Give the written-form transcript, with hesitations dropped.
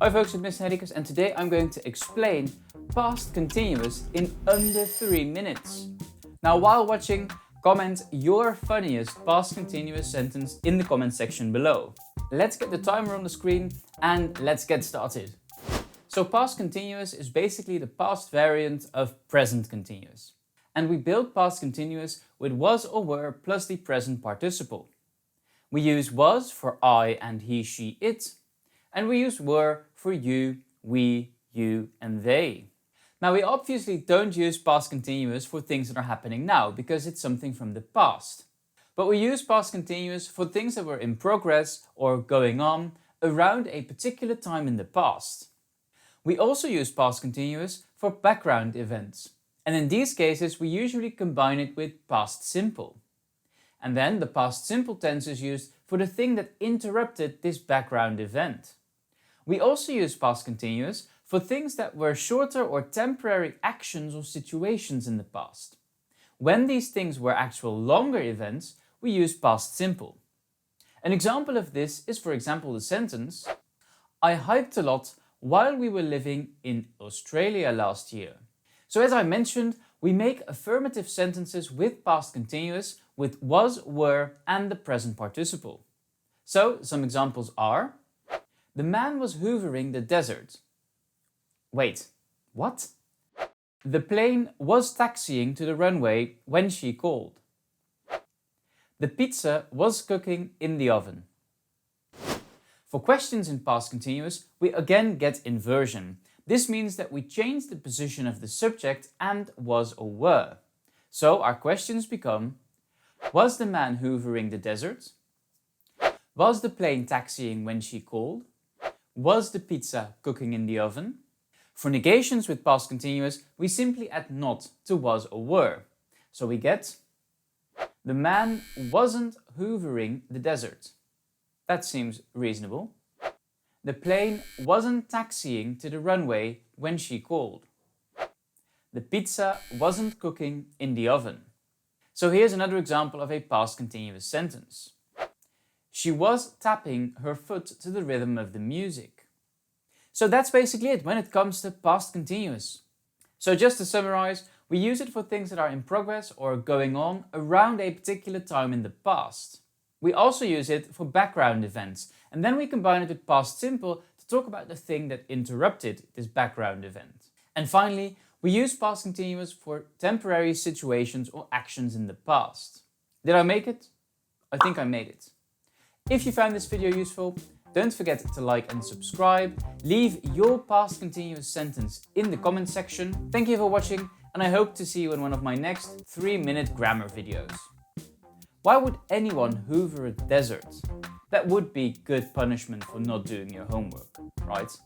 Hi folks, it's Mr. Negations, and today I'm going to explain past continuous in under 3 minutes. Now while watching, comment your funniest past continuous sentence in the comment section below. Let's get the timer on the screen and let's get started. So past continuous is basically the past variant of present continuous. And we build past continuous with was or were plus the present participle. We use was for I and he, she, it. And we use were for you, we, you, and they. Now we obviously don't use past continuous for things that are happening now because it's something from the past. But we use past continuous for things that were in progress or going on around a particular time in the past. We also use past continuous for background events. And in these cases we usually combine it with past simple. And then the past simple tense is used for the thing that interrupted this background event. We also use past continuous for things that were shorter or temporary actions or situations in the past. When these things were actual longer events, we use past simple. An example of this is, for example, the sentence, I hiked a lot while we were living in Australia last year. So as I mentioned, we make affirmative sentences with past continuous with was, were, and the present participle. So some examples are, the man was hoovering the desert. Wait, what? The plane was taxiing to the runway when she called. The pizza was cooking in the oven. For questions in past continuous, we again get inversion. This means that we change the position of the subject and was or were. So our questions become, was the man hoovering the desert? Was the plane taxiing when she called? Was the pizza cooking in the oven? For negations with past continuous, we simply add not to was or were. So we get, the man wasn't hoovering the desert. That seems reasonable. The plane wasn't taxiing to the runway when she called. The pizza wasn't cooking in the oven. So here's another example of a past continuous sentence. She was tapping her foot to the rhythm of the music. So that's basically it when it comes to past continuous. So just to summarize, we use it for things that are in progress or going on around a particular time in the past. We also use it for background events, and then we combine it with past simple to talk about the thing that interrupted this background event. And finally, we use past continuous for temporary situations or actions in the past. Did I make it? I think I made it. If you found this video useful, don't forget to like and subscribe. Leave your past continuous sentence in the comment section. Thank you for watching, and I hope to see you in one of my next 3-minute grammar videos. Why would anyone hoover a desert? That would be good punishment for not doing your homework, right?